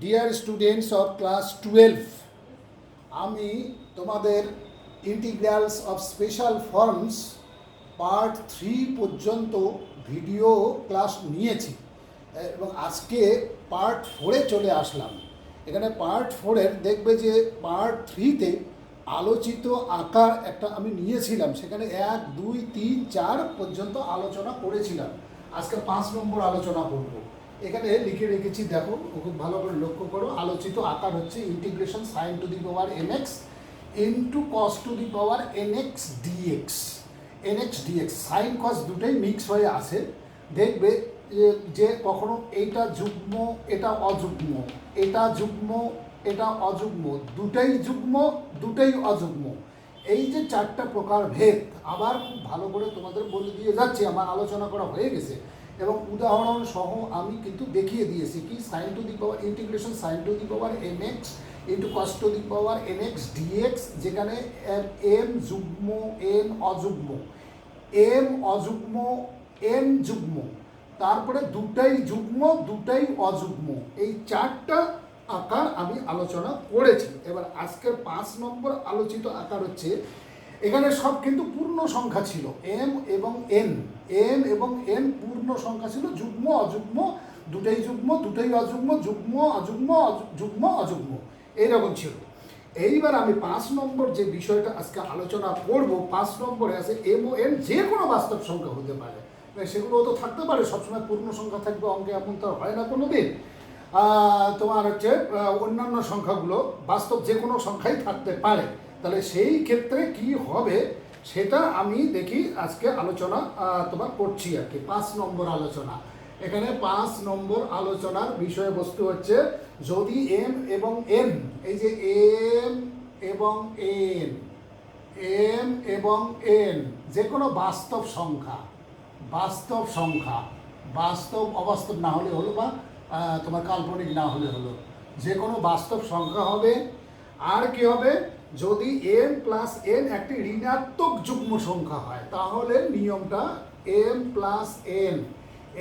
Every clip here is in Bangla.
ডিয়ার স্টুডেন্টস অফ ক্লাস 12, আমি তোমাদের integrals of special forms part 3 পর্যন্ত ভিডিও ক্লাস নিয়েছি এবং আজকে পার্ট 4-এ চলে আসলাম। এখানে পার্ট 4-এর দেখবে যে পার্ট 3-তে আলোচিত আকার একটা আমি নিয়েছিলাম, সেখানে 1, 2, 3, 4 পর্যন্ত আলোচনা করেছিলাম। আজকে 5 নম্বর আলোচনা করব। এখানে লিখে রেখেছি, দেখো খুব ভালো করে লক্ষ্য করো। আলোচিত আকার হচ্ছে integration sine to the power mx into cos to the power nx dx। nx dx sign কস দুটোই মিক্স হয়ে আসে। দেখবে যে কখনো এইটা যুগ্ম এটা অযুগ্ম, এটা যুগ্ম এটা অযুগ্ম, দুটাই যুগ্ম দুটাই অযুগ্ম, এই যে 4টা প্রকার ভেদ আবার খুব ভালো করে তোমাদের বলে দিয়ে যাচ্ছি। আমার আলোচনা করা হয়ে গেছে এবং উদাহরণ সহ আমি কিন্তু দেখিয়ে দিয়েছি কি sine to the power integration sine to the power mx into cos to the power nx dx, যেখানে m যুগ্ম n অযুগ্ম, m অযুগ্ম n যুগ্ম, তারপরে দুটাই যুগ্ম দুটাই অযুগ্ম, এই 4টা আকার আমি আলোচনা করেছি। এবার আজকের 5 নম্বর আলোচিত আকার হচ্ছে, এখানে সব কিন্তু পূর্ণ সংখ্যা ছিল, m এবং n পূর্ণ সংখ্যা ছিল, যুগ্ম অযুগ্ম দুটাই যুগ্ম দুটাই অযুগ্ম, যুগ্ম অযুগ্ম যুগ্ম অযুগ্ম এইরকম ছিল। এইবার আমি 5 নম্বর যে বিষয়টা আজকে আলোচনা করব, 5 নম্বরে আছে m ও n যে কোনো বাস্তব সংখ্যা হতে পারে, সেগুলো তো থাকতে পারে, সবসময় পূর্ণ সংখ্যা থাকবে অঙ্কে, এমন তো হয় না কোনো দিন। তোমার হচ্ছে অন্যান্য সংখ্যাগুলো বাস্তব যে কোনো সংখ্যাই থাকতে পারে। তাহলে সেই ক্ষেত্রে কি হবে সেটা আমি দেখি আজকে আলোচনা তোমার করছি আর কি। 5 নম্বর আলোচনা, এখানে 5 নম্বর আলোচনার বিষয়বস্তু হচ্ছে, যদি m এবং n, এই যে m এবং n যে কোনো বাস্তব সংখ্যা, বাস্তব অবাস্তব না হলে হলো, বা তোমার কাল্পনিক না হলে হলো, যে কোনো বাস্তব সংখ্যা হবে। আর কি হবে, যদি m প্লাস n একটি ঋণাত্মক যুগ্ম সংখ্যা হয়, তাহলে নিয়মটা m প্লাস n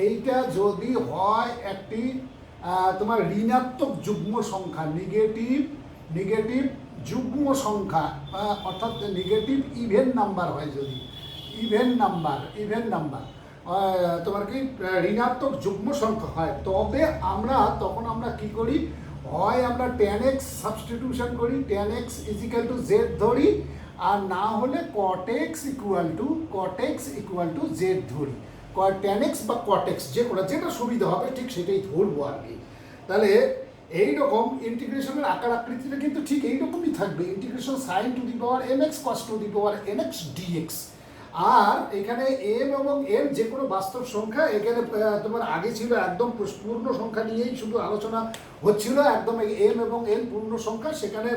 এইটা যদি হয় একটি তোমার ঋণাত্মক যুগ্ম সংখ্যা, নেগেটিভ যুগ্ম সংখ্যা, অর্থাৎ নেগেটিভ ইভেন নাম্বার হয়, যদি ইভেন নাম্বার তোমার কি ঋণাত্মক যুগ্ম সংখ্যা হয়, তবে তখন আমরা কি করি, হয় আমরা tan x সাবস্টিটিউশন করি, tan x equal to z ধরি, আর না হলে cot x equal to z ধরি। tan x বা cot x যেটা সুবিধা হবে ঠিক সেটাই ধরবো আর কি। তাহলে এইরকম ইন্টিগ্রেশনের আকার আকৃতিটা কিন্তু ঠিক এইরকমই থাকবে, integration sine to the power mx cos to the power nx dx। আর এখানে m এবং n যে কোনো বাস্তব সংখ্যা, এখানে তোমার আগে ছিল একদম পূর্ণ সংখ্যা নিয়েই শুধু আলোচনা হচ্ছিল, একদম m এবং n পূর্ণ সংখ্যা, সেখানে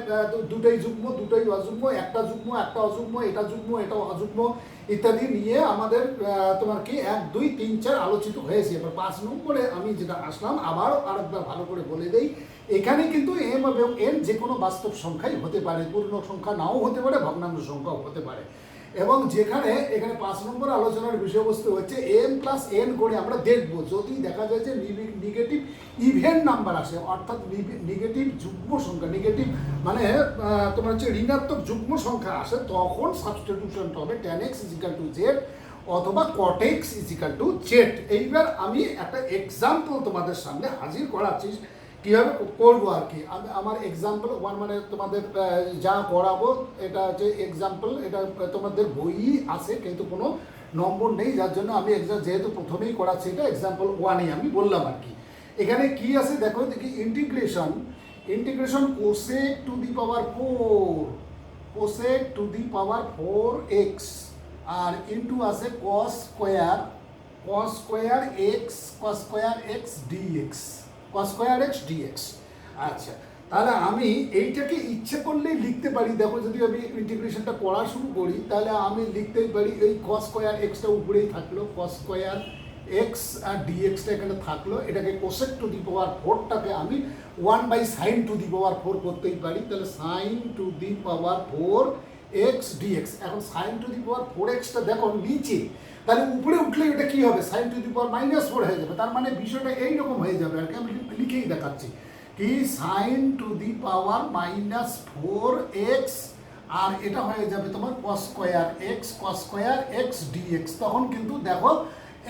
দুটাই যুগ্ম দুটাই অযুগ্ম, একটা যুগ্ম একটা অযুগ্ম, এটা যুগ্ম এটা অযুগ্ম ইত্যাদি নিয়ে আমাদের তোমার কি 1, 2, 3, 4 আলোচিত হয়েছে। এবার 5 নম্বরে আমি যেটা আসলাম, আবারও আরেকবার ভালো করে বলে দেই, এখানে কিন্তু m এবং n যে কোনো বাস্তব সংখ্যাই হতে পারে, পূর্ণ সংখ্যা নাও হতে পারে, ভগ্নাংশ সংখ্যাও হতে পারে। এবং যেখানে এখানে 5 নম্বর আলোচনার বিষয়বস্তু হচ্ছে m প্লাস n করে আমরা দেখব, যদি দেখা যায় যে নেগেটিভ ইভেন নাম্বার আসে, অর্থাৎ নেগেটিভ যুগ্ম সংখ্যা, নেগেটিভ মানে তোমার হচ্ছে ঋণাত্মক যুগ্ম সংখ্যা আসে, তখন সাবস্টিটিউশনটা হবে tan x equal to z অথবা cot x equal to z। এইবার আমি একটা এক্সাম্পল তোমাদের সামনে হাজির করাচ্ছি কীভাবে করবো আর কি। আমি আমার এক্সাম্পল ওয়ান, মানে তোমাদের যা করাবো এটা হচ্ছে এক্সাম্পল, এটা তোমাদের বইই আছে কিন্তু কোনো নম্বর নেই, যার জন্য আমি যেহেতু প্রথমেই করাচ্ছি এটা এক্সাম্পল 1-ই আমি বললাম আর কি। এখানে কি আছে দেখো, দেখি integration cosec to the power 4x আর ইন্টু আছে cos স্কোয়ার x dx। আচ্ছা, তাহলে আমি এইটাকে ইচ্ছে করলেই লিখতে পারি। দেখো, যদি আমি ইন্টিগ্রেশনটা করা শুরু করি তাহলে আমি লিখতেই পারি, এই cos স্কোয়ার এক্সটা উপরেই থাকলো, cos স্কোয়ার এক্স আর ডিএক্সটা এখানে থাকলো, এটাকে কোসেক টু দি পাওয়ার 4টাকে আমি 1/sin টু দি পাওয়ার 4 করতেই পারি। তাহলে sin two the power 4 x dx। এখন sin টু দি পাওয়ার 4xটা দেখো নিচে, তাহলে উপরে উঠলে এটা কি হবে, sin টু দি পাওয়ার -4 হয়ে যাবে। তার মানে বিষয়টা এইরকম হয়ে যাবে আর কি, আমি লিখেই দেখাচ্ছি। কি sine to the power -4x, আর এটা হয়ে যাবে তোমার cos স্কোয়ার এক্স ডিএক্স। তখন কিন্তু দেখো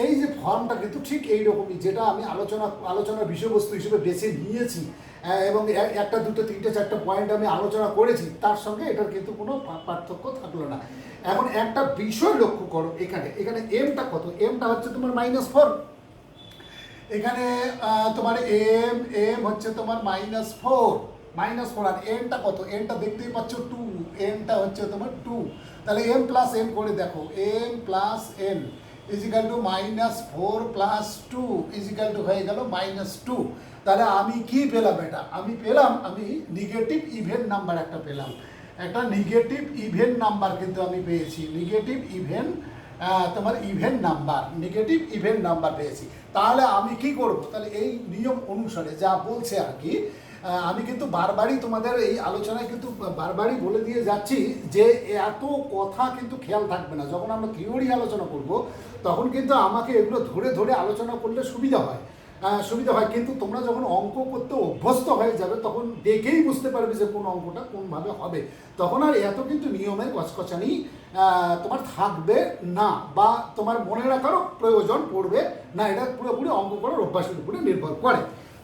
এই যে ফর্মটা কিন্তু ঠিক এইরকমই, যেটা আমি আলোচনার বিষয়বস্তু হিসেবে বেছে নিয়েছি এবং একটা দুটো তিনটে চারটে পয়েন্ট আমি আলোচনা করেছি, তার সঙ্গে এটার কিন্তু কোনো পার্থক্য থাকলো না। এখন একটা বিষয় লক্ষ্য করো, এখানে এমটা কত, এমটা হচ্ছে তোমার -4, এখানে তোমার এম হচ্ছে তোমার -4 আর এনটা কত, এনটা দেখতেই পাচ্ছ 2, এনটা হচ্ছে তোমার 2। তাহলে এম প্লাস এন করে দেখো, m plus n equal to -4 plus 2 equal to হয়ে গেল -2। তাহলে আমি কি পেলাম, আমি নেগেটিভ ইভেন নাম্বার একটা পেলাম, একটা নেগেটিভ ইভেন নাম্বার কিন্তু আমি পেয়েছি, নেগেটিভ ইভেন নাম্বার পেয়েছি। তাহলে আমি কি করব, তাহলে এই নিয়ম অনুসারে যা বলছে আর কি, আমি কিন্তু বারবারই তোমাদের এই আলোচনায় কিন্তু বারবারই বলে দিয়ে যাচ্ছি যে এত কথা কিন্তু খেয়াল থাকবে না। যখন আমরা থিওরি আলোচনা করব তখন কিন্তু আমাকে এগুলো ধরে ধরে আলোচনা করলে সুবিধা হয়, কিন্তু তোমরা যখন অঙ্ক করতে অভ্যস্ত হয়ে যাবে তখন দেখেই বুঝতে পারবে যে কোন অঙ্কটা কোনভাবে হবে, তখন আর এত কিন্তু নিয়মের কচকচানি তোমার থাকবে না, বা তোমার মনে রাখারও প্রয়োজন পড়বে না। এটা পুরোপুরি অঙ্ক করার অভ্যাসের উপরে নির্ভর করে।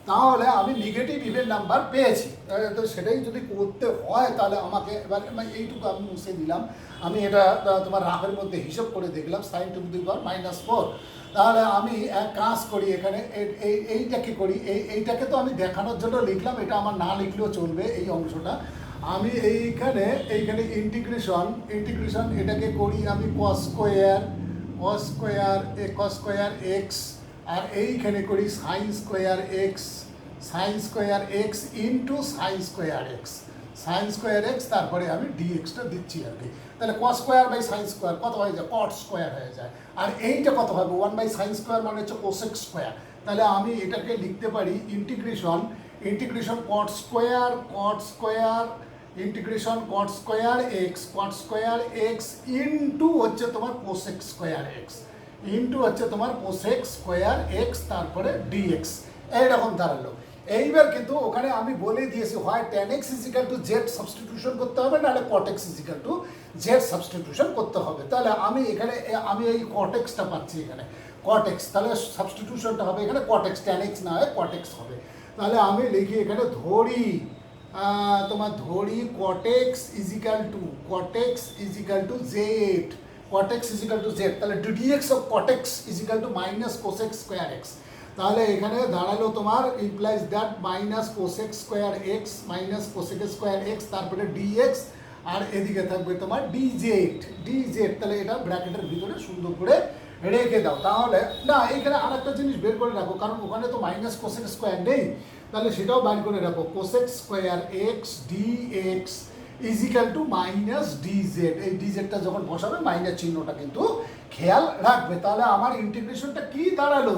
তাহলে আমি নেগেটিভ ইভেন নাম্বার পেয়েছি, তো সেটাই যদি করতে হয় তাহলে আমাকে এবার এইটুকু আমি মুছে দিলাম। আমি এটা তোমার রাফের মধ্যে হিসাব করে দেখলাম sin টু দি পাওয়ার -4। তাহলে আমি এক কাজ করি, এখানে এইটাকে করি, এইটাকে তো আমি দেখানোর জন্য লিখলাম, এটা আমার না লিখলেও চলবে এই অংশটা। আমি এইখানে ইন্টিগ্রেশন এটাকে করি আমি cos স্কোয়ার এক্স, আর এইখানে করি sin square x into sin square x, তারপরে আমি ডিএক্সটা দিচ্ছি আর কি। তাহলে cos square by sin square কত হয়ে যায়, cot স্কোয়ার হয়ে যায়, আর এইটা কত হবে 1/sin স্কোয়ার মানে হচ্ছে cosec স্কোয়ার। তাহলে আমি এটাকে লিখতে পারি integration cot square x into হচ্ছে তোমার cosec স্কোয়ার এক্স তারপরে ডিএক্স, এইরকম দাঁড়ালো। এইবার কিন্তু ওখানে আমি বলে দিয়েছি হয় tan x = z সাবস্টিটিউশন করতে হবে, নাহলে cot x = z সাবস্টিটিউশন করতে হবে। তাহলে আমি এই cot x-টা পাচ্ছি, এখানে cot x, তাহলে সাবস্টিটিউশনটা হবে এখানে cot x, tan x না হয় cot x হবে। তাহলে আমি লিখি এখানে ধরি cot x = z, তাহলে dx of cot x - cosec square x। তাহলে এখানে দাঁড়ালো তোমার implies that -cosec square x cosec square x, তারপরে dx, আর এদিকে থাকবে তোমার dz। তাহলে এটা ব্র্যাকেটের ভিতরে সুন্দর করে রেখে দাও। তাহলে না, এখানে আর একটা জিনিস বের করে রাখো, কারণ ওখানে তো -cosec স্কোয়ার নেই, তাহলে সেটাও বাইর করে রাখো, cosec square x dx -dz। এই ডিজেডটা যখন বসাবে মাইনাস চিহ্নটা কিন্তু খেয়াল রাখবে। তাহলে আমার ইন্টিগ্রেশনটা কি দাঁড়ালো,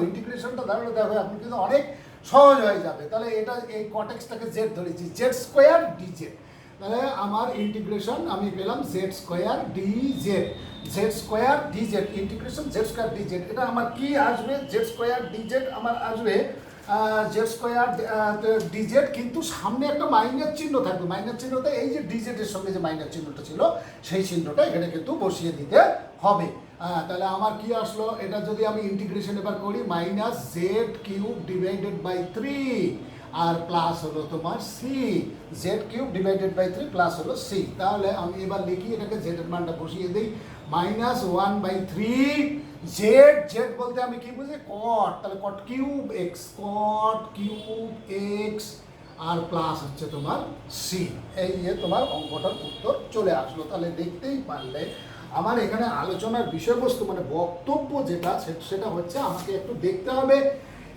দেখো আপনি কিন্তু অনেক সহজ হয়ে যাবে। তাহলে এটা এই cot x-টাকে z ধরেছি, z স্কোয়ার dz। তাহলে আমার ইন্টিগ্রেশন আমি পেলাম z square dz, integration z square dz। এটা আমার কি আসবে, z স্কোয়ার dz আমার আসবে z স্কোয়ার dz, কিন্তু সামনে একটা মাইনাস চিহ্ন থাকবে, মাইনাস চিহ্নটা এই যে dz এর সঙ্গে যে মাইনাস চিহ্নটা ছিল সেই চিহ্নটা এখানে কিন্তু বসিয়ে দিতে হবে। তাহলে আমার কি আসলো, এটা যদি আমি ইন্টিগ্রেশন এবার করি -z³ আর প্লাস হলো তোমার z³ প্লাস হলো c। তাহলে আমি এবার লিখি এটাকে, z এর মানটা বসিয়ে দিই -1/3 z বলতে আমি কি বুঝি, cot, তাহলে cot³ x আর প্লাস হচ্ছে তোমার c। এই তোমার অঙ্কটার উত্তর চলে আসলো। তাহলে দেখতেই পারলে আমার এখানে আলোচনার বিষয়বস্তু মানে বক্তব্য যেটা, সেটা হচ্ছে আমাকে একটু দেখতে হবে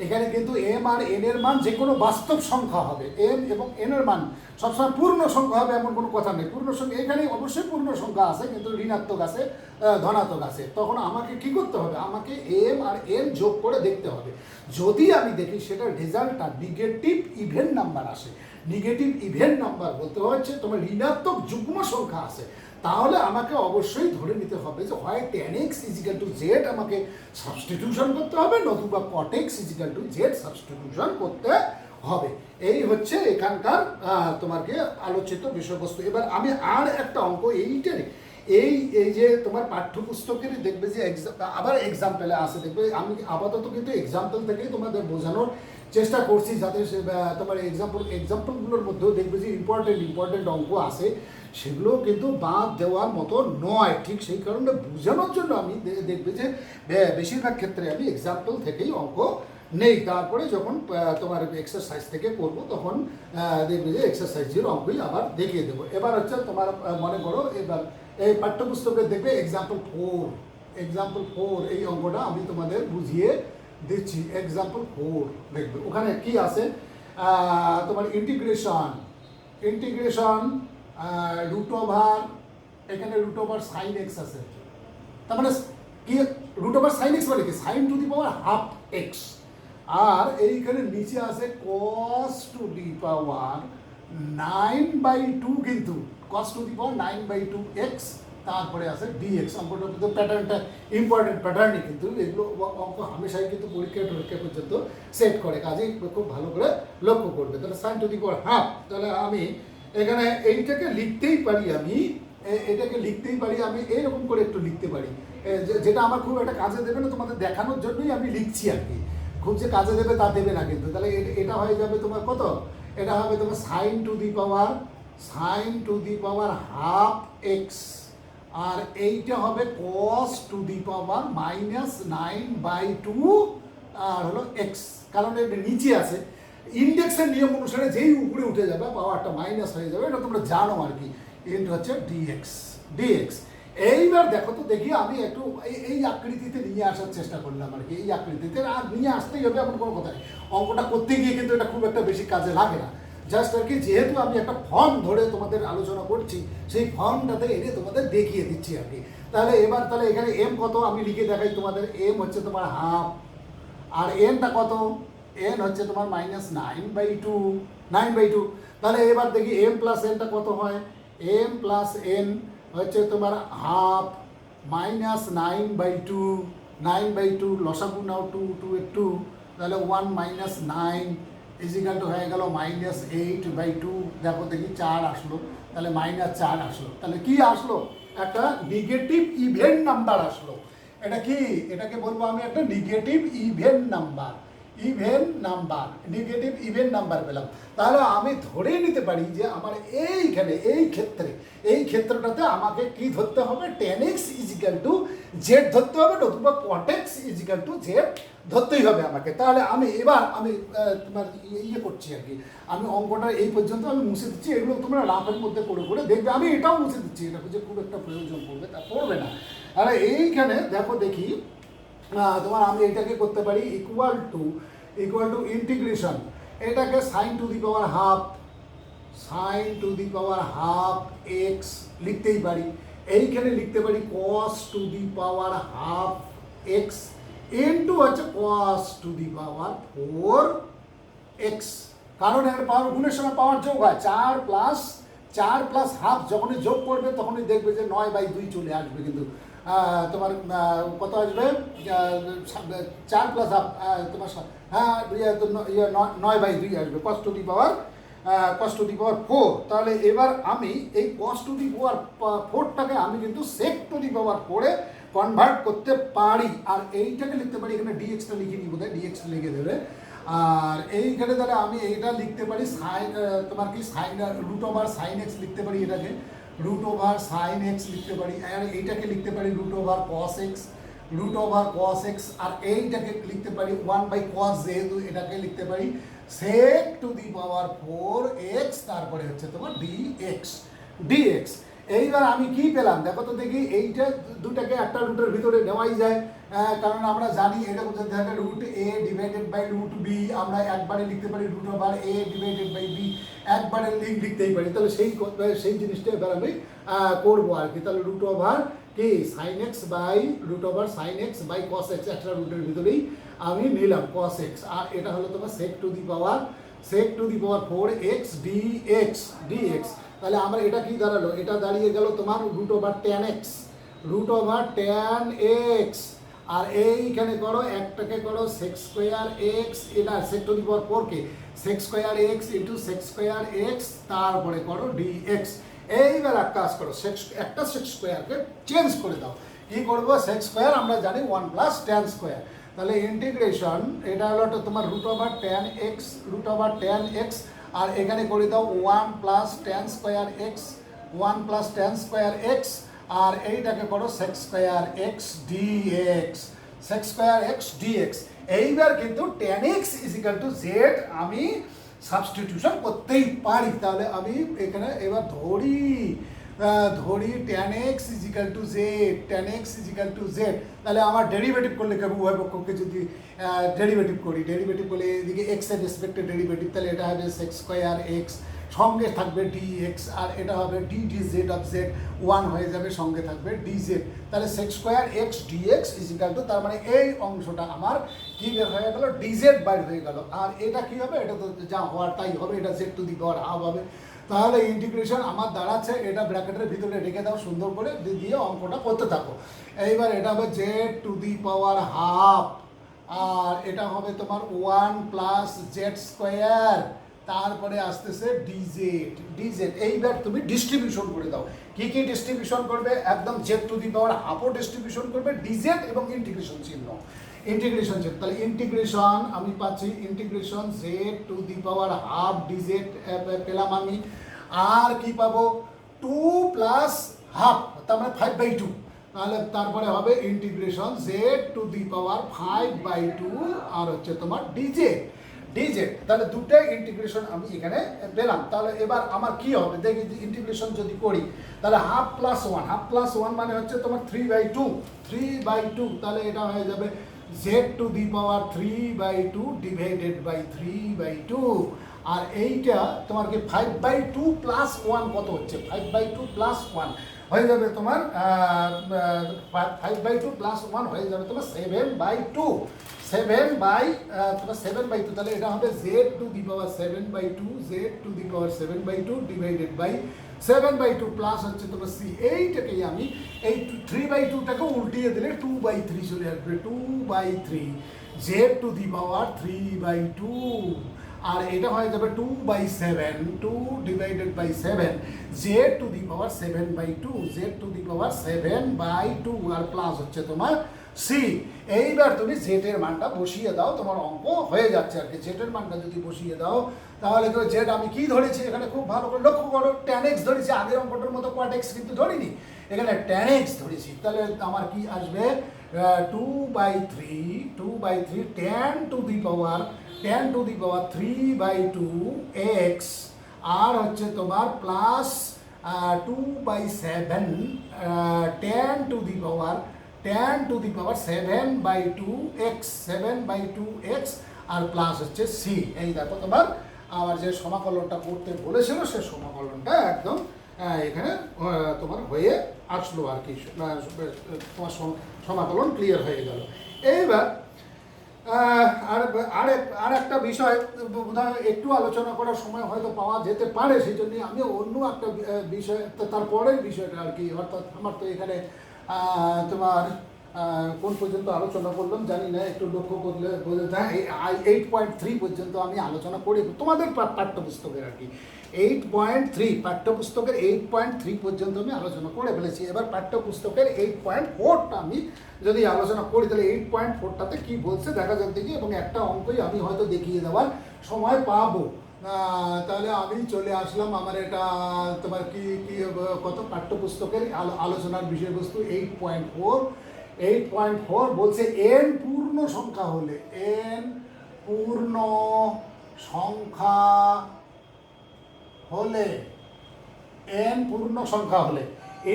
এখানে কিন্তু এম আর এন এর মান যে কোনো বাস্তব সংখ্যা হবে, এম এবং এন এর মান সবসময় পূর্ণ সংখ্যা হবে এমন কোনো কথা নেই। পূর্ণ সংখ্যা এখানে অবশ্যই পূর্ণ সংখ্যা আছে, কিন্তু ঋণাত্মক আছে, ধনাত্মক আছে। তখন আমাকে কি করতে হবে, আমাকে এম আর এন যোগ করে দেখতে হবে। যদি আমি দেখি সেটার রেজাল্টটা নেগেটিভ ইভেন নাম্বার আসে, নেগেটিভ ইভেন নাম্বার বলতে হচ্ছে তোমার ঋণাত্মক যুগ্ম সংখ্যা আছে, তাহলে আমাকে অবশ্যই ধরে নিতে হবে যে হয় tan x = z আমাকে সাবস্টিটিউশন করতে হবে, নতুবা cot x = z সাবস্টিটিউশন করতে হবে। এই হচ্ছে এখানকার তোমাকে আলোচিত বিষয়বস্তু। এবার আমি আর একটা অঙ্ক এইটারই এই এই যে তোমার পাঠ্যপুস্তকেরই দেখবে যে আবার এক্সাম্পলে আসে, দেখবে আমি আপাতত কিন্তু এক্সাম্পল থেকেই তোমাদের বোঝানোর চেষ্টা করছি, যাতে তোমার এক্সাম্পলগুলোর মধ্যেও দেখবে যে ইম্পর্টেন্ট অঙ্ক আসে, সেগুলো কিন্তু বাদ দেওয়ার মতো নয়। ঠিক সেই কারণে বোঝানোর জন্য আমি দেখবে যে বেশিরভাগ ক্ষেত্রে আমি এক্সাম্পল থেকেই অঙ্ক নেই, তারপরে যখন তোমার এক্সারসাইজ থেকে করব তখন দেখবে যে এক্সারসাইজের অঙ্কই আবার দেখিয়ে দেবো। এবার হচ্ছে তোমার মনে করো এবার এই পাঠ্যপুস্তকে দেখবে এক্সাম্পল 4 এই অঙ্কটা আমি তোমাদের বুঝিয়ে দিচ্ছি। এক্সাম্পল 4 দেখবে ওখানে কি আছে, তোমার ইন্টিগ্রেশন রুট ওভার, এখানে রুট ওভার সাইন এক্স আছে, তার মানে কি রুট ওভার সাইন এক্স মানে কি sine to the power half x, আর এইখানে নিচে আছে cos টু দি পাওয়ার 9/2, কিন্তু cos to the power 9/2 x, তারপরে আছে dx। অঙ্কটা কিন্তু প্যাটার্নটা ইম্পর্টেন্ট প্যাটার্নই, কিন্তু এগুলো অঙ্ক হামেশাই কিন্তু পরীক্ষা পর্যন্ত সেট করে, কাজেই খুব ভালো করে লক্ষ্য করবে। তাহলে sine to the power half, তাহলে আমি এখানে এইটাকে লিখতেই পারি, আমি এইরকম করে একটু লিখতে পারি, যেটা আমার খুব একটা কাজে দেবে না, তোমাদের দেখানোর জন্যই আমি লিখছি আর কি, খুব যে কাজে দেবে তা দেবে না কিন্তু। তাহলে এটা হয়ে যাবে তোমার কত, এটা হবে তোমার sine to the power half x, আর এইটা হবে cos টু দি পাওয়ার -9/2 আর হলো এক্স, কারণ এটা নিচে আছে, ইন্ডেক্সের নিয়ম অনুসারে যেই উপরে উঠে যাবে পাওয়ারটা মাইনাস হয়ে যাবে, এটা তোমরা জানো আর কি। এটা হচ্ছে ডিএক্স। এইবার দেখো তো দেখি, আমি একটু এই আকৃতিতে নিয়ে আসার চেষ্টা করলাম আর কি, এই আকৃতিতে আর নিয়ে আসতেই হবে এমন কোনো কথা নেই। অঙ্কটা করতে গিয়ে কিন্তু এটা খুব একটা বেশি কাজে লাগে না, জাস্ট আর কি যেহেতু আমি একটা ফর্ম ধরে তোমাদের আলোচনা করছি, সেই ফর্মটাতে এনে তোমাদের দেখিয়ে দিচ্ছি আর কি। তাহলে এখানে এম কত আমি লিখে দেখাই তোমাদের, এম হচ্ছে তোমার হাফ, আর এনটা কত, এন হচ্ছে তোমার -9/2। তাহলে এবার দেখি এম প্লাস এনটা কত হয়, এম প্লাস এন হচ্ছে তোমার হাফ -9/2 লসাগু নাও 2, তাহলে 1 - 9 ইজিক্যাল টু হয়ে গেল -8/2। দেখো দেখি 4 আসলো, তাহলে -4 আসলো, তাহলে কি আসলো, একটা নেগেটিভ ইভেন নাম্বার আসলো। এটা কি, এটাকে বলবো আমি একটা নেগেটিভ ইভেন নাম্বার পেলাম। তাহলে আমি ধরে নিতে পারি যে আমার এইখানে এই ক্ষেত্রটাতে আমাকে কি ধরতে হবে, tan x z ধরতে হবে, নতুবা cot x z ধরতেই হবে আমাকে। তাহলে আমি তোমার করছি আর কি, আমি অঙ্কটা এই পর্যন্ত আমি মুছে দিচ্ছি, এগুলো তোমরা লাভের মধ্যে করে দেখবে, আমি এটাও মুছে দিচ্ছি, এটা যে খুব একটা প্রয়োজন পড়বে তা পড়বে না। আর এইখানে দেখো দেখি তোমার আমি এটাকে করতে পারি ইকুয়াল টু ইন্টিগ্রেশন, এটাকে sine to the power half x লিখতেই পারি, এইখানে লিখতে পারি cos to the power half x into হচ্ছে cos to the power 4x, কারণ এর পাওয়ার গুণের সময় পাওয়ার যোগ হয়, 4 প্লাস হাফ যখনই যোগ করবে তখনই দেখবে যে 9/2 চলে আসবে, কিন্তু তোমার কত আসবে, 4 প্লাস হাফ তোমার 9/2 আসবে, cos টু দি পাওয়ার 4। তাহলে এবার আমি এই cos টু দি পাওয়ার 4টাকে আমি কিন্তু sec টু দি পাওয়ার 4-এ কনভার্ট করতে পারি, আর এইটাকে লিখতে পারি, এখানে ডিএক্সটা লিখে নিই, বোধহয় ডিএক্সটা লিখে দেবে, আর এইখানে তাহলে আমি এইটা লিখতে পারি সাইন, তোমার কি sine root over sine x লিখতে পারি, এটাকে রুট ওভার সাইন এক্স লিখতে পারি, আর এইটাকে লিখতে পারি রুট ওভার কস এক্স, আর এইটাকে লিখতে পারি 1/cos, যেহেতু এটাকে লিখতে পারি sec to the power 4x, তারপরে হচ্ছে তোমার ডিএক্স। এইবার আমি কি পেলাম দেখো তো দেখি, এইটা দুটাকে একটা রুটের ভিতরে নেওয়াই যায়, কারণ আমরা জানি এটা কোথায় থাকে, √a/√b, আমরা একবারে লিখতে পারি √a/b, একবারে লিখতেই পারি। তাহলে সেই জিনিসটা এবার আমি করবো আর কি। তাহলে sin x by cos x, একটা রুটের ভিতরেই আমি নিলাম cos x, আর এটা হলো তোমার sec to the power 4x dx। তাহলে আমরা এটা কি দাঁড়ালো, এটা দাঁড়িয়ে গেল তোমার √tan x, আর এইখানে করো একটাকে করো সেক্স স্কোয়ার এক্স, এটা সেক টু দি পাওয়ার 4 কে sec square x into sec square x, তারপরে করো ডিএক্স। এইবার এক কাজ করো, একটা সেক্স স্কোয়ারকে চেঞ্জ করে দাও। কি করবো, সেক্স স্কোয়ার আমরা জানি 1 প্লাস ট্যান স্কোয়ার, তাহলে ইন্টিগ্রেশন এটা হলো তোমার রুট ওভার ট্যান এক্স, আর এখানে করে দাও 1 plus tan square x, 1 plus tan square x, আর এইটাকে করো sec square x dx, sec square x dx. এইবার কিন্তু tan x is equal to z আমি সাবস্টিটিউশন করতেই পারি। তাহলে আমি এখানে এবার ধরি tan x is equal to z, tan x is equal to Z. তাহলে আমার ডেরিভেটিভ করলে কেমন উভয় পক্ষকে যদি ডেরিভেটিভ করলে এদিকে এক্স এর রেসপেক্টে ডেরিভেটিভ, তাহলে এটা হবে সেক্স স্কোয়ার এক্স, সঙ্গে থাকবে ডিএক্স, আর এটা হবে ডি জেড অফ জেড, 1 হয়ে যাবে, সঙ্গে থাকবে ডিজেড। তাহলে sec square x dx is equal to, তার মানে এই অংশটা আমার কি বের হয়ে গেল, ডিজেড বাইর হয়ে গেল। আর এটা কি হবে, এটা তো যা হওয়ার তাই হবে, এটা Z to the power half হবে। তাহলে ইন্টিগ্রেশন আমার দাঁড়াচ্ছে, এটা ব্র্যাকেটের ভিতরে রেখে দাও সুন্দর করে, দিয়ে অঙ্কটা করতে থাকো। এইবার এটা হবে z to the power half, আর এটা হবে তোমার 1 প্লাস জেড স্কোয়ার, তারপরে আসতেছে ডিজেড। এইবার তুমি ডিস্ট্রিবিউশন করে দাও। কি কি ডিস্ট্রিবিউশন করবে, একদম জেড টু দি পাওয়ার হাফও ডিস্ট্রিবিউশন করবে, ডিজেড এবং ইন্টিগ্রেশন চিহ্ন, তাহলে ইন্টিগ্রেশন আমি পাচ্ছি integration z to the power half dz পেলাম আমি, আর কি পাবো 2 প্লাস হাফ, তার মানে 5/2, তাহলে তারপরে হবে ইন্টিগ্রেশন জেড টু দি পাওয়ার 5/2, আর হচ্ছে তোমার ডিজেড। তাহলে দুটাই ইন্টিগ্রেশন আমি এখানে পেলাম। তাহলে এবার আমার কি হবে দেখি, ইন্টিগ্রেশন যদি করি তাহলে হাফ প্লাস ওয়ান মানে হচ্ছে তোমার 3/2, তাহলে এটা হয়ে যাবে z to the power 3/2 divided by 3/2, আর এইটা তোমার কি 5/2 প্লাস 1 কত হচ্ছে, 5/2 প্লাস 1 হয়ে যাবে তোমার 5/2 প্লাস 1 হয়ে যাবে তোমার 7/2, তাহলে এটা হবে z to the power 7/2 divided by 7/2 plus হচ্ছে তোমার সি। এইটাকেই আমি এই 3/2টাকে উল্টিয়ে দিলে 2/3 চলে আসবে, 2/3 জেড টু দি পাওয়ার 3/2, আর এটা হয়ে যাবে 2/7, 2 divided by 7 z to the power 7/2, আর প্লাস হচ্ছে তোমার সি। এইবার তুমি জেড এর মানটা বসিয়ে দাও, তোমার অঙ্ক হয়ে যাচ্ছে আর কি। জেড এর মানটা যদি বসিয়ে দাও তাহলে জেড আমি কি ধরেছি এখানে, খুব ভালো করে লক্ষ্য করো, ট্যান এক্স ধরেছি, আগের অঙ্কটার মতো কোয়াট এক্স কিন্তু ধরিনি, এখানে ট্যান এক্স ধরেছি। তাহলে আমার কি আসবে 2/3 tan to the power 3/2 x, আর হচ্ছে তোমার plus 2/7 tan to the power 7/2x, আর প্লাস হচ্ছে সি। এই দেখো তোমার আমার যে সমাকলনটা করতে বলেছিল সে সমাকলনটা একদম এখানে তোমার হয়ে আসলো আর কি, তোমার সমাকলন ক্লিয়ার হয়ে গেল। এইবার আর একটা বিষয় একটু আলোচনা করার সময় হয়তো পাওয়া যেতে পারে, সেই জন্য আমি অন্য একটা বিষয়, তারপরের বিষয়টা আর কি, অর্থাৎ আমার তো এখানে তোমার কোন পর্যন্ত আলোচনা করলাম জানি না, একটু লক্ষ্য করলে বোঝা যায় 8.3 পর্যন্ত আমি আলোচনা করি তোমাদের পাঠ্যপুস্তকের আর কি। 8.3 পাঠ্যপুস্তকের 8.3 পর্যন্ত আমি আলোচনা করে ফেলেছি। এবার পাঠ্যপুস্তকের 8.4টা আমি যদি আলোচনা করি তাহলে 8.4টাতে কি বলছে দেখা যাক দেখি, এবং একটা অঙ্কই আমি হয়তো দেখিয়ে দেওয়ার সময় পাবো। তাহলে আমি চলে আসলাম, আমার এটা তোমার কি কত পাঠ্যপুস্তকের আলোচনার বিষয়বস্তু 8.4 বলছে n পূর্ণ সংখ্যা হলে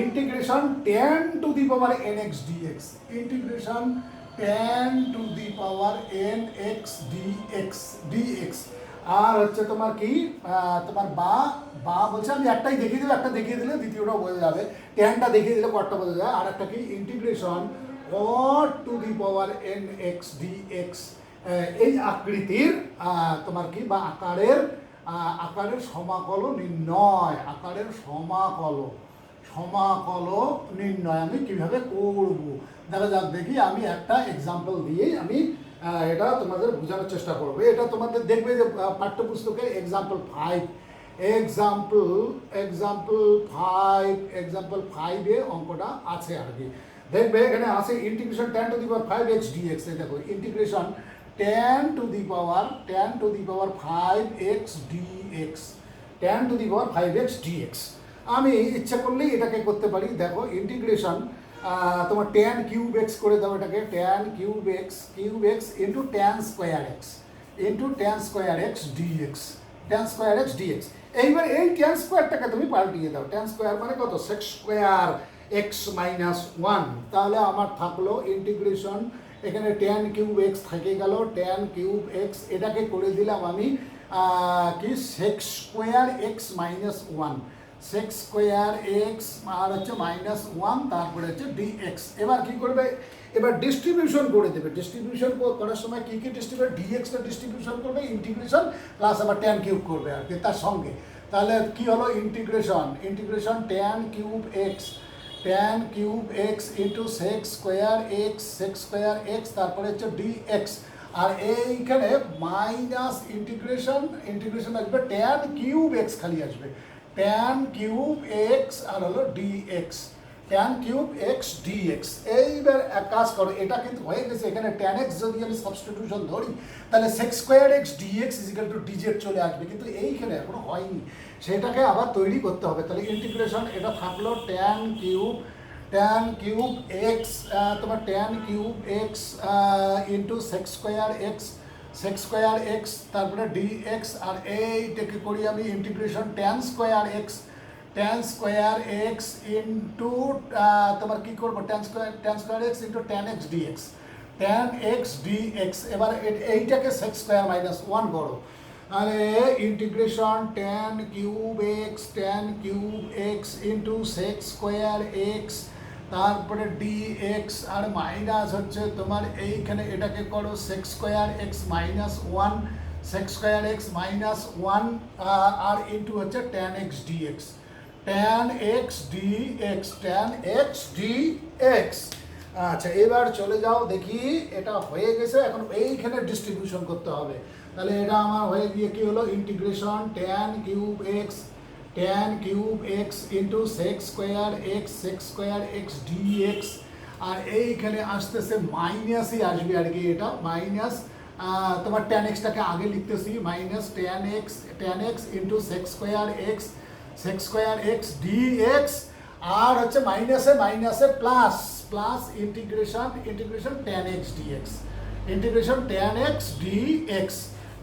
integration 10 two the power nx dx, integration 10 two the power nx dx, আর হচ্ছে তোমার কি তোমার বা বলছে, আমি একটাই দেখিয়ে দিলে, একটা দেখিয়ে দিলে দ্বিতীয়টাও বোঝা যাবে, 10টা দেখিয়ে দিলে কতটা বোঝা যায়। আর একটা কি integration cot two the power nx dx, এই আকৃতির তোমার কি বা আকারের সমাকল নির্ণয়, সমাকল নির্ণয় আমি কিভাবে করব। দেখা যাক দেখি, আমি একটা এক্সাম্পল দিয়েই আমি এটা তোমাদের বোঝানোর চেষ্টা করবো। এটা তোমাদের দেখবে যে পাঠ্যপুস্তকে এক্সাম্পল 5 অঙ্কটা আছে আর কি। দেখবে এখানে আছে integration tan two the power 5x dx। এই দেখো integration tan two the power 5x dx, tan two the power 5x dx। আমি ইচ্ছা করলেই এটাকে করতে পারি। দেখো ইন্টিগ্রেশন তোমার tan কিউব x করে দাও, এটাকে tan cube x into tan square x dx, tan square x dx। এইবার এই tan স্কোয়ারটাকে তুমি পাল্টিয়ে দাও, tan স্কোয়ার মানে কত, sec স্কোয়ার x মাইনাস 1। তাহলে আমার থাকলো ইন্টিগ্রেশন, এখানে tan কিউব x থেকে গেল, tan কিউব x এটাকে করে দিলাম আমি কি sec square x minus 1, sec square x আর হচ্ছে মাইনাস 1, তারপরে হচ্ছে dx। এবার কি করবে, এবার ডিস্ট্রিবিউশন করে দেবে। ডিস্ট্রিবিউশন করার সময় কি ডিস্ট্রিবিউশন, dx-টা ডিস্ট্রিবিউশন করবে, ইন্টিগ্রেশন প্লাস আবার tan কিউব করবে আর কি তার সঙ্গে। তাহলে কি হলো, integration tan cube x into sec square x তারপরে হচ্ছে dx। আর এইখানে মাইনাস ইন্টিগ্রেশন আসবে tan কিউব x, খালি আসবে tan কিউব x আর হলো dx, tan cube x dx। এইবার এক কাজ করো, এটা কিন্তু হয়ে গেছে। এখানে tan x যদি আমি সাবস্টিটিউশন ধরি তাহলে sec square x dx equal to dz চলে আসবে, কিন্তু এইখানে এখনো হয়নি, সেটাকে আবার তৈরি করতে হবে। তাহলে ইন্টিগ্রেশন এটা থাকলো tan কিউব x তোমার tan cube x into sec square x তারপরে dx। আর এইটাকে করি আমি integration tan square x into তোমার কি করবো, tan square x into tan x dx। এবার এইটাকে sec স্কোয়ার মাইনাস 1 করো, আরে integration tan cube x into sec square x তারপরে dx আর মাইনাস হচ্ছে তোমার এইখানে এটাকে করো sec স্কোয়ার x মাইনাস 1 আর ইন্টু হচ্ছে tan x dx, আচ্ছা এবার চলে যাও দেখি, এটা হয়ে গেছে। এখন এইখানে ডিস্ট্রিবিউশন করতে হবে। তাহলে এটা আমার হয়ে গিয়ে কি হলো, integration tan cube x into sec square x dx। আর এইখানে আসতেছে মাইনাসই আসবে আর কি, এটা মাইনাস তোমার tan x-টাকে আগে লিখতেছি, minus tan x into sec square x dx। আর হচ্ছে মাইনাসে plus integration tan x dx,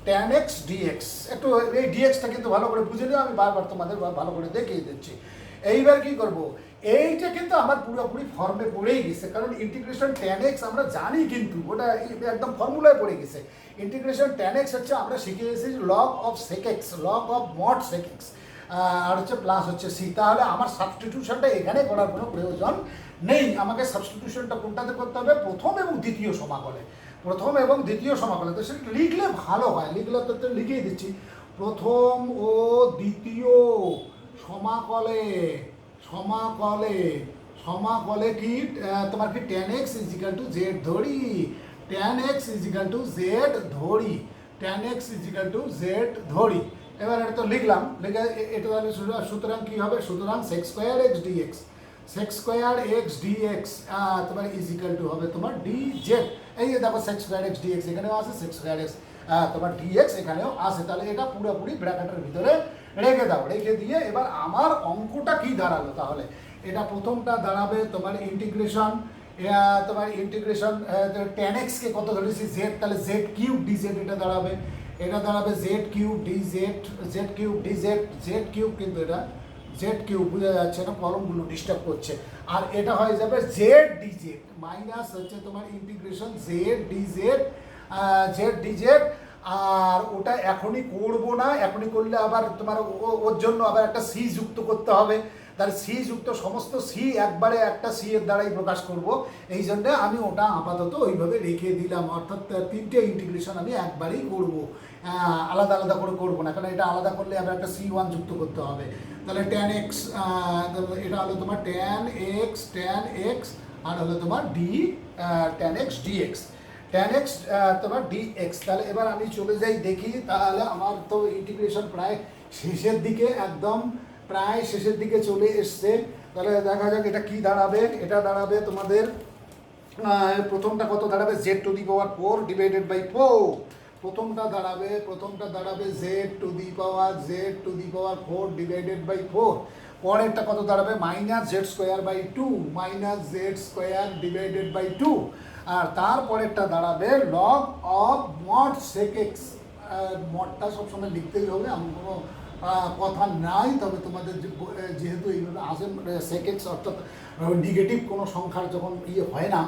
tan x dx। একটু এই dx-টা কিন্তু ভালো করে বুঝে নিও, আমি বারবার তোমাদের ভালো করে দেখিয়ে দিচ্ছি। এইবার কি করব, এইটা কিন্তু আমার পুরোপুরি ফর্মে পড়েই গেছে, কারণ ইন্টিগ্রেশন tan x আমরা জানি, কিন্তু ওটা একদম ফর্মুলায় পড়ে গেছে। ইন্টিগ্রেশন tan x হচ্ছে আমরা শিখে এসেছি log of mod sec x আর হচ্ছে প্লাস হচ্ছে c। তাহলে আমার সাবস্টিটিউশনটা এখানে করার কোনো প্রয়োজন নেই। আমাকে সাবস্টিটিউশনটা কোনটাতে করতে হবে, প্রথম এবং দ্বিতীয় সমাকলে। তো সেটা লিখলে ভালো হয়, লিখলে তো লিখেই দিচ্ছি, প্রথম ও দ্বিতীয় সমাকলে কি তোমার কি tan x equal to z ধরি, এবার এটা তো লিখলাম, লিখে এটা তাহলে সুতরাং কি হবে, সুতরাং sec স্কোয়ার x dx তোমার ইজিক্যাল টু হবে তোমার dz। এই যে দেখো sec স্কোয়ার x dx এখানেও আছে, sec স্কোয়ার x তোমার dx এখানেও আছে। তাহলে এটা পুরোপুরি ব্র্যাকেটের ভিতরে রেখে দাও, রেখে দিয়ে এবার আমার অঙ্কটা কি দাঁড়ালো, তাহলে এটা প্রথমটা দাঁড়াবে তোমার ইন্টিগ্রেশন tan x কে কত ধরেছি z, তাহলে z কিউব dz এটা দাঁড়াবে z কিউব কিন্তু এটা z কিউব বোঝা যাচ্ছে না, কলমগুলো ডিস্টার্ব করছে। আর এটা হয়ে যাবে z dz মাইনাস হচ্ছে তোমার ইন্টিগ্রেশন z dz। আর ওটা এখনই করবো না, এখনই করলে আবার তোমার ওর জন্য আবার একটা সি যুক্ত করতে হবে। তাহলে সি যুক্ত সমস্ত সি একবারে একটা সি এর দ্বারাই প্রকাশ করব, এই জন্য আমি ওটা আপাতত ওইভাবে রেখে দিলাম। অর্থাৎ তিনটে ইন্টিগ্রেশন আমি একবারেই করব, আলাদা আলাদা করে করবো না, কারণ এটা আলাদা করলে আবার একটা C1 যুক্ত করতে হবে। তাহলে tan x, এটা হলো তোমার tan x আর হলো তোমার tan x dx, tan x তোমার dx। তাহলে এবার আমি চলে যাই দেখি, তাহলে আমার তো ইন্টিগ্রেশন প্রায় শেষের দিকে, একদম প্রায় শেষের দিকে চলে এসছে। তাহলে দেখা যাক এটা কি দাঁড়াবে। এটা দাঁড়াবে তোমাদের প্রথমটা কত দাঁড়াবে, z⁴ ডিভাইডেড বাই 4। প্রথমটা দাঁড়াবে z⁴ ডিভাইডেড বাই 4। পরেরটা কত দাঁড়াবে, -z² ডিভাইডেড বাই 2। আর তারপরেরটা দাঁড়াবে log of mod sec x। মডটা সবসময় লিখতেই হবে, এমন কোনো কথা নাই। তবে তোমাদের যেহেতু এইভাবে আসে sec x, অর্থাৎ নেগেটিভ কোনো সংখ্যার যখন হয় না,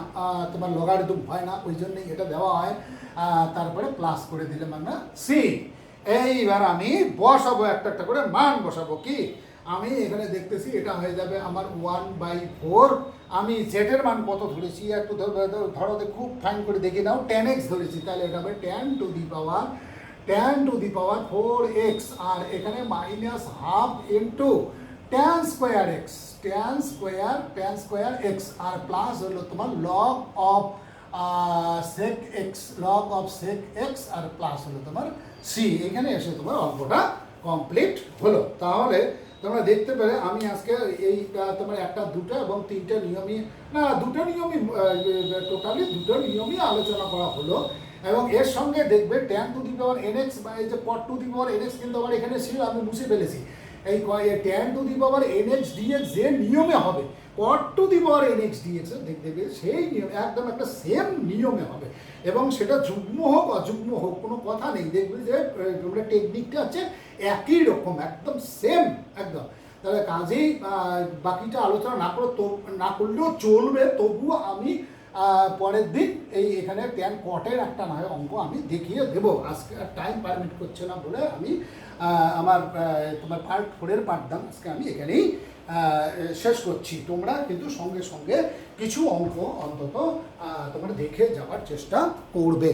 তোমার লগারিদম হয় না, ওই জন্যই এটা দেওয়া হয়। তারপরে প্লাস করে দিলে মানে সি। এইবার আমি বসাবো একটা একটা করে মান বসাবো। কি আমি এখানে দেখতেছি এটা হয়ে যাবে আমার 1/4। আমি জেডের মান কত ধরেছি একটু ধরো, খুব ফাইন করে দেখে নাও, tan x ধরেছি। তাহলে এটা হবে tan two the power 4x, আর এখানে -½ ইন্টু tan স্কোয়ার x, আর প্লাস হলো তোমার log of sec x, আর প্লাস হলো তোমার c। এখানে এসে তোমার অঙ্কটা কমপ্লিট হলো। তাহলে তোমরা দেখতে পেলে আমি আজকে এই তোমার একটা, দুটো এবং তিনটে নিয়মই, না দুটো নিয়মই, টোটালি দুটো নিয়মই আলোচনা করা হলো। এবং এর সঙ্গে দেখবে tan two the power nx বা এই যে cot two the power nx কিন্তু আবার এখানে ছিল, আমি মুছে ফেলেছি। এই tan two the power nx dx যে নিয়মে হবে, cot two the power nx dx দেখবে সেই নিয়ম একদম একটা সেম নিয়মে হবে, এবং সেটা যুগ্ম হোক অযুগ্ম হোক কোনো কথা নেই। দেখবে যে তোমরা টেকনিকটা হচ্ছে একই রকম, একদম সেম একদম। তাহলে কাজেই বাকিটা আলোচনা না করলেও চলবে, তবুও আমি পরের দিন এখানে tan cot-এর একটা নয় অঙ্ক আমি দেখিয়ে দেবো। আজকে টাইম পারমিট করছে না বলে আমি আমার তোমার পার্ট 4-এর পাঠদান আজকে আমি এখানেই শেষ করছি। তোমরা কিন্তু সঙ্গে সঙ্গে কিছু অঙ্ক অন্তত তোমরা দেখে যাওয়ার চেষ্টা করবে।